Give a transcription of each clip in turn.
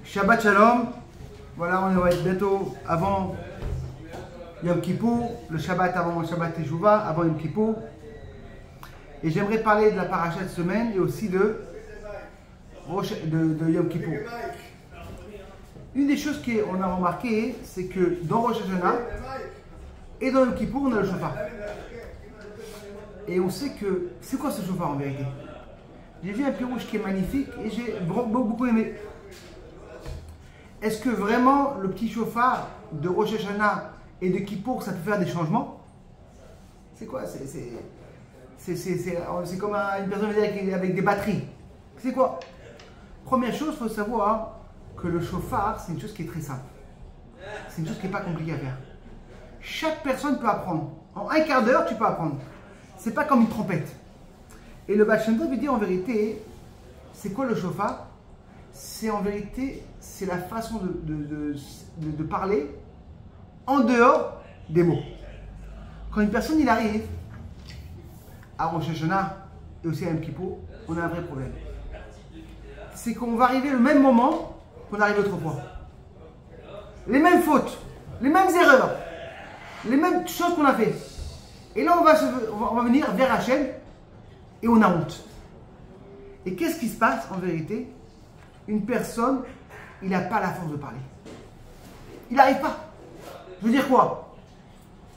Shabbat Shalom. Voilà, on va être bientôt avant Yom Kippour, le Shabbat avant le Shabbat Teshuvah, avant Yom Kippour. Et j'aimerais parler de la paracha de semaine et aussi de Yom Kippour. Une des choses qu'on a remarqué, c'est que dans Rosh Hashanah et dans Yom Kippour, on a le shofar. Et on sait que, c'est quoi ce shofar en vérité? J'ai vu un pirouge qui est magnifique et j'ai beaucoup aimé. Est-ce que vraiment le petit shofar de Rosh Hashanah et de Kippour, ça peut faire des changements? C'est quoi? C'est comme une personne avec des batteries. C'est quoi? Première chose, il faut savoir que le shofar, c'est une chose qui est très simple. C'est une chose qui n'est pas compliquée à faire. Chaque personne peut apprendre. En un quart d'heure, tu peux apprendre. C'est pas comme une trompette. Et le Baal Shem Tov dit en vérité, c'est quoi le shofar? C'est en vérité, c'est la façon de parler en dehors des mots. Quand une personne il arrive à Rosh Hashanah et aussi à Yom Kippour, on a un vrai problème. C'est qu'on va arriver au même moment qu'on arrive autrefois. Les mêmes fautes, les mêmes erreurs, les mêmes choses qu'on a fait. Et là, on va venir vers Hachem et on a honte. Et qu'est-ce qui se passe en vérité? Une personne, il n'a pas la force de parler. Il n'arrive pas. Je veux dire quoi?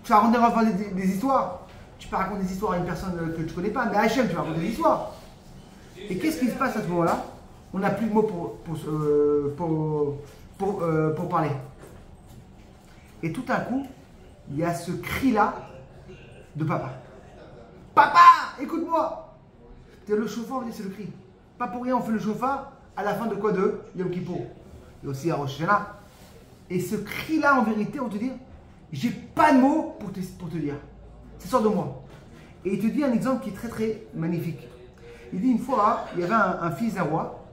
Tu vas raconter des histoires. Tu peux raconter des histoires à une personne que tu ne connais pas, mais à Hachem, tu vas raconter des histoires. Et qu'est-ce qui se passe à ce moment-là? On n'a plus de mots pour parler. Et tout à coup, il y a ce cri-là de papa. Papa, écoute-moi! Le shofar, c'est le cri. Pas pour rien, on fait le shofar à la fin de quoi? De Yom Kippour. Et aussi à Rosh Hashanah. Et ce cri-là, en vérité, on te dit, j'ai pas de mots pour te dire. Ça sort de moi. Et il te dit un exemple qui est très très magnifique. Il dit une fois, il y avait un fils d'un roi,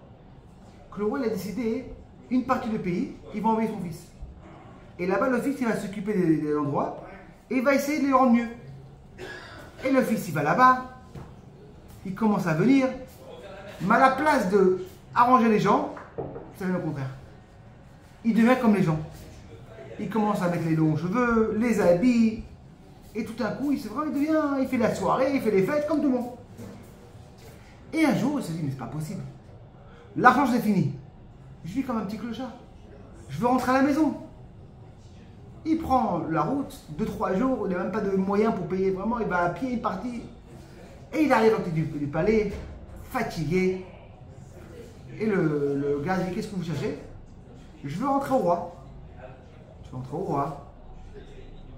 que le roi il a décidé, une partie du pays, il va envoyer son fils. Et là-bas, le fils, il va s'occuper de l'endroit, et il va essayer de les rendre mieux. Et le fils, il va là-bas, il commence à venir, mais à la place de arranger les gens, ça fait le contraire. Il devient comme les gens. Il commence à mettre les longs cheveux, les habits, et tout d'un coup, il fait la soirée, il fait les fêtes comme tout le monde. Et un jour, il se dit, mais c'est pas possible. L'argent, c'est fini. Je vis comme un petit clochard. Je veux rentrer à la maison. Il prend la route, 2-3 jours, il n'a même pas de moyens pour payer vraiment, il va à pied, il est parti. Et il arrive à côté du palais, fatigué. Et le gars dit, qu'est-ce que vous cherchez? Je veux rentrer au roi. Je veux rentrer au roi.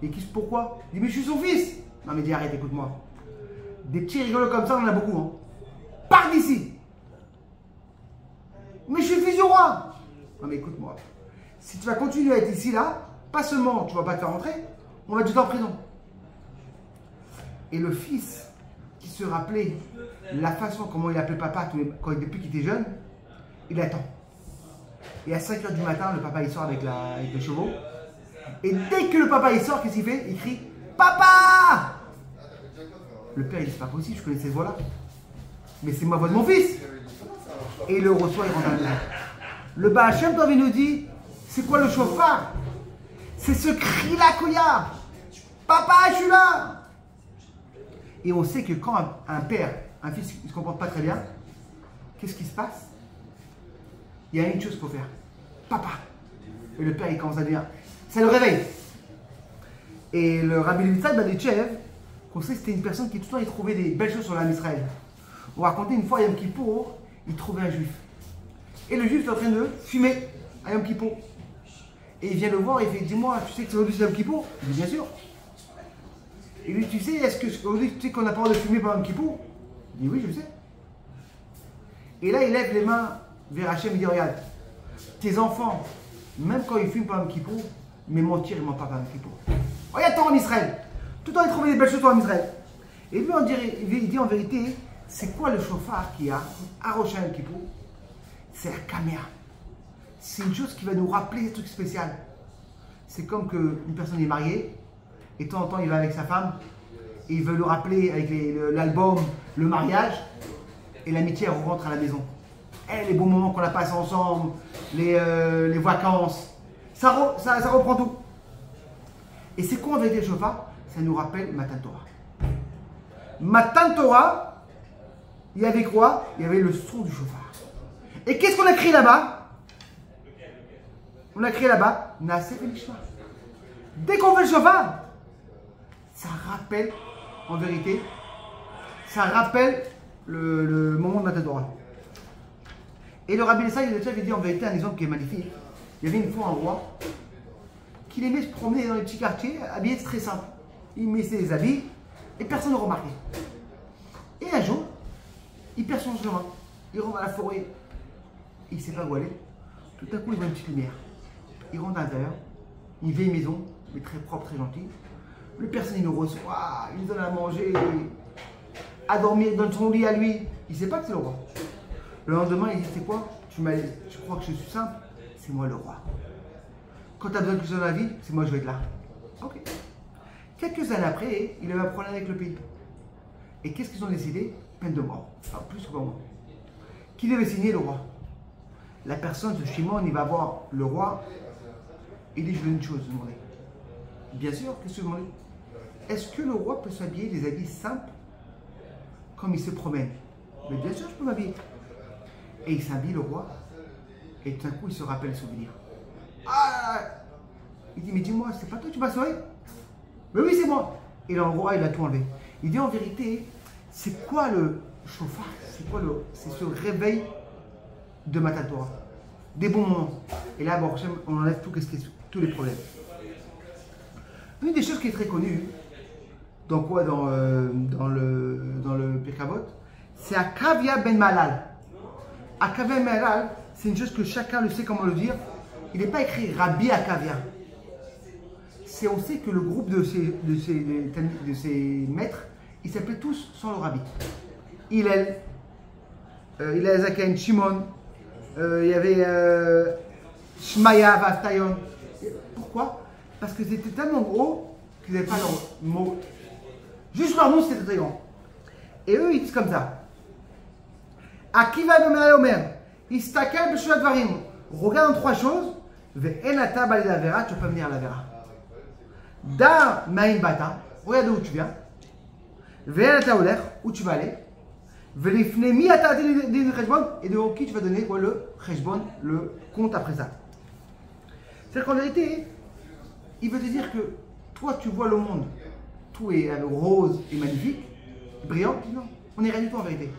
Et pourquoi? Il dit, mais je suis son fils. Non mais dis, arrête, écoute-moi. Des petits rigolos comme ça, on en a beaucoup. Hein. Pars d'ici. Mais je suis le fils du roi. Non mais écoute-moi. Si tu vas continuer à être ici, là, pas seulement tu ne vas pas te faire rentrer, on va te jeter en prison. Et le fils, qui se rappelait la façon comment il appelait papa depuis qu'il était jeune, il attend. Et à 5 h du matin, le papa il sort avec les chevaux. Et dès que le papa il sort, qu'est-ce qu'il fait? Il crie papa! Le père il dit c'est pas possible, je connais cette voix-là. Mais c'est ma voix de mon fils. Et il le reçoit, il rentre à la maison. Le Baal Shem Tov nous dit c'est quoi le shofar? C'est ce cri-là qu'il y a. Papa, je suis là. Et on sait que quand un père, un fils ne se comporte pas très bien, qu'est-ce qui se passe? Il y a une chose qu'il faut faire. Papa. Et le père, il commence à dire, ça le réveille. Et le Rabbi Yitzhak Baditchev, qu'on sait que c'était une personne qui tout le temps il trouvait des belles choses sur l'âme d'Israël. On racontait une fois à Yom Kippour, il trouvait un juif. Et le juif est en train de fumer à Yom Kippour. Et il vient le voir et il fait, dis-moi, tu sais que c'est aujourd'hui Yom Kippour? Il dit, bien sûr. Et lui, tu sais, est-ce que aujourd'hui tu sais qu'on n'a pas le droit de fumer pendant Yom Kippour? Il dit, oui, je sais. Et là, il lève les mains vers Hachem et il dit, regarde, tes enfants, même quand ils fument pendant Yom Kippour, mais mentir, ils ne mentent pas pendant Yom Kippour. Regarde-toi en Israël. Tout le temps, ils trouvaient des belles choses en Israël. Et lui, il dit en vérité, c'est quoi le shofar qu'il y a à Rosh Hashanah Yom Kippour? C'est la caméra. C'est une chose qui va nous rappeler des trucs spéciaux. C'est comme qu'une personne est mariée, et de temps en temps, il va avec sa femme, et il veut le rappeler avec l'album, le mariage, et l'amitié, elle rentre à la maison. les bons moments qu'on a passés ensemble, les vacances. Ça reprend tout. Et c'est quoi en vérité le chauffard? Ça nous rappelle Matan Torah. Matan Torah, il y avait quoi? Il y avait le son du chauffard. Et qu'est-ce qu'on a créé là-bas? On a créé là-bas Naaseh V'Nishma. Dès qu'on fait le chauffard, ça rappelle, en vérité, ça rappelle le moment de Matan Torah. Et le Rabbi Eliezer, il avait dit en vérité un exemple qui est magnifique. Il y avait une fois un roi qui aimait se promener dans les petits quartiers, habillé très simple. Il mettait des habits et personne ne remarquait. Et un jour, il perd son chemin. Il rentre à la forêt. Il ne sait pas où aller. Tout à coup, il voit une petite lumière. Il rentre à l'intérieur. Une vieille maison, mais très propre, très gentille. Le personne, il le reçoit, il lui donne à manger, à dormir dans son lit à lui. Il ne sait pas que c'est le roi. Le lendemain, il dit, c'est quoi? Tu crois que je suis simple? C'est moi le roi. Quand tu as besoin de quelque chose dans la vie, c'est moi je vais être là. Ok. Quelques années après, il avait un problème avec le pays. Et qu'est-ce qu'ils ont décidé? Peine de mort. Enfin, plus que moi. Qui devait signer? Le roi. La personne, ce Shimon, il va voir le roi. Il dit, je veux une chose, demander. Bien sûr, qu'est-ce que je demande? Est-ce que le roi peut s'habiller des habits simples comme il se promène? Mais bien sûr, je peux m'habiller. Et il s'habille, le roi. Et tout d'un coup, il se rappelle le souvenir. Ah! Il dit, mais dis-moi, c'est pas toi, tu m'as sauvé? Mais oui, c'est moi. Et là, le roi, il a tout enlevé. Il dit, en vérité, c'est quoi le chauffard? C'est ce réveil de Matan Torah. Des bons moments. Et là, bon, on enlève tous les problèmes. Une des choses qui est très connue, dans quoi? Dans le Pirkei Avot, c'est Akavia ben Malal. Akavia ben Malal, c'est une chose que chacun le sait comment le dire. Il n'est pas écrit Rabbi Akavia. On sait que le groupe de ces maîtres, ils s'appelaient tous sans le rabbi. Hillel, Zaken, Shimon, il y avait Shmaya, Vaftayon. Pourquoi? Parce que c'était tellement gros qu'ils n'avaient pas leur mot. Juste leur nom, c'était très grand. Et eux, ils disent comme ça. Akiva ben Malal Omer, Istakel b'shua dvarim. Regarde en trois choses. Ve'enata balid avera, tu peux pas venir à la vera. Da ma'im bata, regarde où tu viens. Ve'enata oler, où tu vas aller. Ve'lifne mi ata din cheshbon, et devant qui tu vas donner quoi, le cheshbon, le compte après ça. C'est-à-dire qu'en vérité, il veut te dire que toi tu vois le monde, tout est rose et magnifique, brillant. Non, on n'est rien du tout en vérité.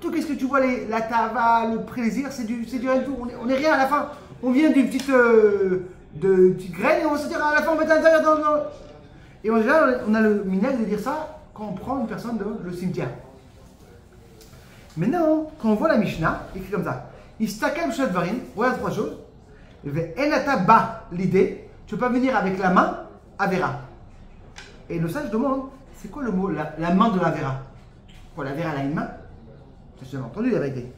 Tout qu'est-ce que tu vois, la tava, le plaisir, c'est du rien du tout. On n'est rien à la fin. On vient d'une petite graine et on va se dire à la fin on va être à l'intérieur dans. Et en général, on a le minage de dire ça quand on prend une personne dans le cimetière. Maintenant, quand on voit la Mishnah, écrit comme ça, Istakel b'shua dvarim, regarde trois choses. Ve'enata ba, l'idée, tu ne peux pas venir avec la main, avera. Et le sage demande, c'est quoi le mot, la main de l'avera? Quoi, l'avera, elle a une main? J'ai jamais entendu la vérité.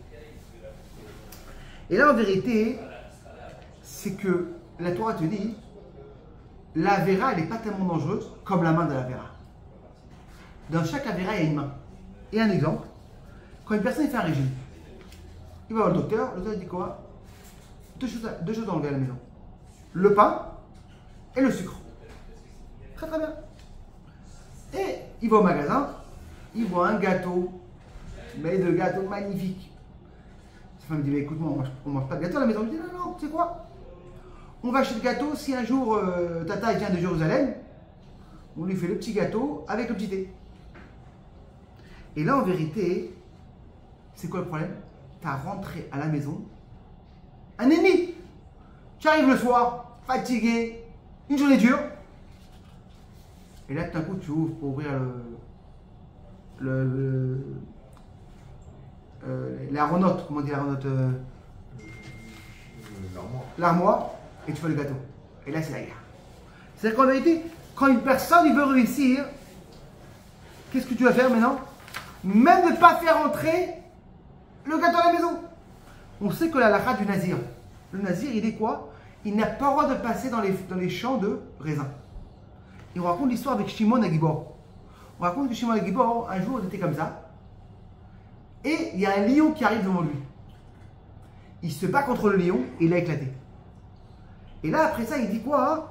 Et là, en vérité, c'est que la Torah te dit, l'avera, elle n'est pas tellement dangereuse comme la main de l'avera. Dans chaque avera, il y a une main. Et un exemple, quand une personne fait un régime, il va voir le docteur dit quoi? Deux choses à enlever à la maison. Le pain et le sucre. Très très bien. Et il va au magasin, il voit un gâteau, mais de gâteau magnifique. Sa femme dit, mais écoute-moi, on ne mange pas de gâteau à la maison. Il dit, non, tu sais quoi? On va acheter le gâteau, si un jour Tata vient de Jérusalem, on lui fait le petit gâteau avec le petit thé. Et là, en vérité, c'est quoi le problème? Tu as rentré à la maison un ennemi. Tu arrives le soir, fatigué, une journée dure. Et là, tout d'un coup, tu ouvres pour ouvrir l'aéronaute, comment on dit l'aéronaute? L'armoire, et tu fais le gâteau. Et là, c'est la guerre. C'est-à-dire qu'en vérité, quand une personne il veut réussir, qu'est-ce que tu vas faire maintenant? Même ne pas faire entrer le gâteau à la maison. On sait que la halakha du nazir, le nazir, il est quoi? Il n'a pas le droit de passer dans les champs de raisin. Et on raconte l'histoire avec Shimon Agibor. On raconte que Shimon Agibor, un jour, il était comme ça. Et il y a un lion qui arrive devant lui. il se bat contre le lion et il a éclaté. Et là, après ça, il dit quoi, hein?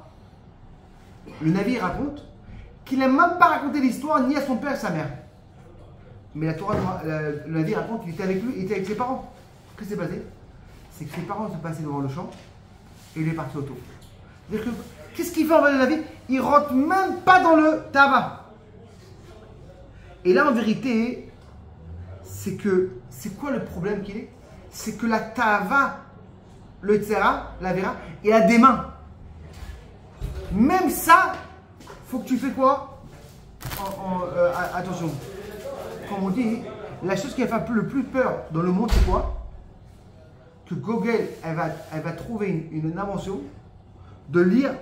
Le Navi raconte qu'il n'a même pas raconté l'histoire ni à son père ni à sa mère. Mais la Torah, le Navi raconte qu'il était avec lui, il était avec ses parents. Qu'est-ce qui s'est passé? C'est que ses parents sont passés devant le champ et il est parti autour. C'est-à-dire que, qu'est-ce qu'il fait en le Navi? Il rentre même pas dans le Tava. Et là, en vérité, c'est quoi le problème qu'il est? C'est que la Tava, le Tzera, la Vera, il a des mains. Même ça, faut que tu fais quoi? Attention, comme on dit, la chose qui a fait le plus peur dans le monde, c'est quoi? Que Google, elle va trouver une invention de lire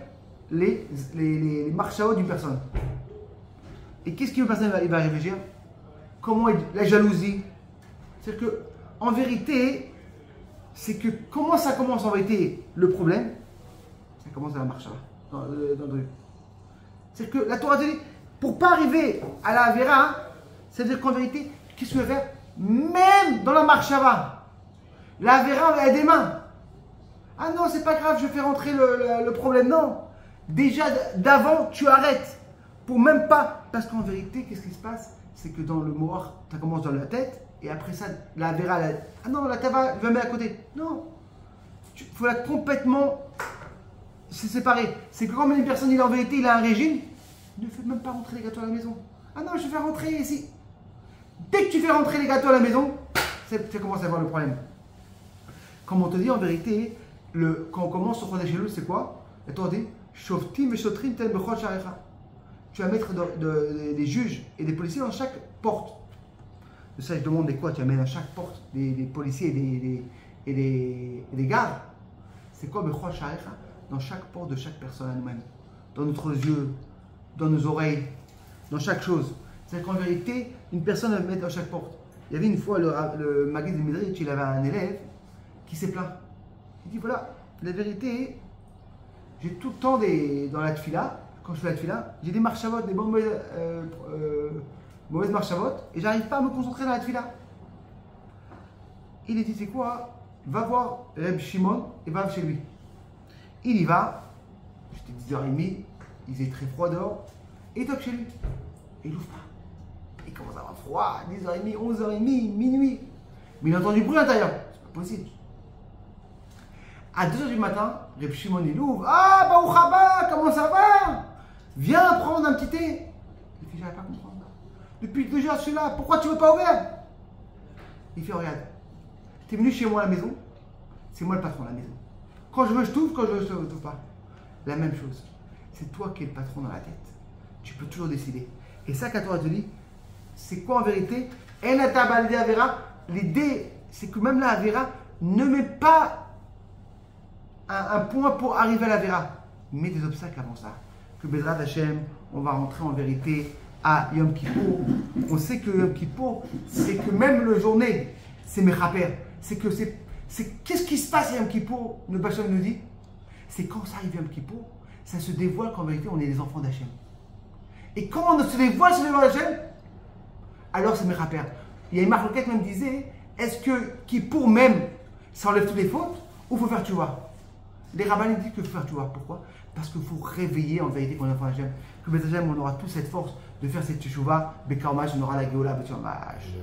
les marchaos d'une personne. Et qu'est-ce qu'une personne il va réfléchir? Comment la jalousie? C'est-à-dire que, en vérité, c'est que comment ça commence en vérité le problème? Ça commence à la marcha. C'est que la Torah te dit, pour pas arriver à la Avera, c'est-à-dire qu'en vérité, qu'est-ce que tu vas faire? Même dans la marchava, la Avera, elle a des mains. Ah non, c'est pas grave, je fais rentrer le problème. Non, déjà d'avant, tu arrêtes. Pour même pas, parce qu'en vérité, qu'est-ce qui se passe? C'est que dans le Moar, ça commence dans la tête, et après ça, la Avera, ah non, la Tava, je la mets à côté. Non, il faut la complètement se séparer. C'est que quand une personne, il est en vérité, il a un régime, ne fais même pas rentrer les gâteaux à la maison. Ah non, je vais faire rentrer ici. Dès que tu fais rentrer les gâteaux à la maison, ça commence à avoir le problème. Comme on te dit, en vérité, quand on commence sur Chodesh Elul, c'est quoi? La Torah dit, Shoftim et Shotrim tel bechol sharecha. Tu vas mettre des juges et des policiers dans chaque porte. Ça, je demande quoi? Tu vas mettre à chaque porte des policiers et des gardes. C'est quoi bechol sharecha? Dans chaque porte de chaque personne à nous-mêmes. Dans notre yeux, dans nos oreilles, dans chaque chose. C'est-à-dire qu'en vérité, une personne va mettre dans chaque porte. Il y avait une fois le Maguid de Midrich, il avait un élève qui s'est plaint. Il dit voilà, la vérité, j'ai tout le temps dans la tfila, quand je fais la tfila, j'ai des marchavot, des mauvaises marchavot, et j'arrive pas à me concentrer dans la tfila. Il dit c'est quoi? Va voir Reb Shimon et va chez lui. Il y va, j'étais 10h30, il faisait très froid dehors, et il toque chez lui. Et il ouvre pas. Il commence à avoir froid, 10h30, 11h30, minuit. Mais il entend du bruit à l'intérieur. C'est pas possible. À 2h du matin, Reb Shimon il ouvre. Ah, Baruch haba, comment ça va? Viens prendre un petit thé. Il fait, j'arrive pas à comprendre. Depuis 2 heures, je suis là. Pourquoi tu veux pas ouvrir? Il fait, regarde, t'es venu chez moi à la maison. C'est moi le patron de la maison. Quand je veux, je t'ouvre. Quand je veux, je t'ouvre pas. La même chose. C'est toi qui es le patron dans la tête. Tu peux toujours décider. Et ça, quand on te dit, c'est quoi en vérité? L'idée, c'est que même la Avera ne met pas un point pour arriver à la Avera. Met des obstacles avant ça. Que Bezrat Hashem, on va rentrer en vérité à Yom Kippour. On sait que Yom Kippour, c'est que même le journée, c'est Mechaper. C'est que qu'est-ce qui se passe à Yom Kippour? Le Bacham nous dit, c'est quand ça arrive à Yom Kippour, ça se dévoile qu'en vérité, on est les enfants d'Hachem. Et quand on se dévoile sur les enfants d'Hachem, alors c'est Mechaper. Il y a une marque même disait, est-ce que Kippour même, ça enlève toutes les fautes ou il faut faire tchouva? Les rabbins disent qu'il faut faire tchouva. Pourquoi? Parce qu'il faut réveiller en vérité qu'on est enfant d'Hachem. Que Bezrat Hashem, on aura toute cette force de faire cette tchouva. Bekarmash, on aura la Géola, Bekarmash.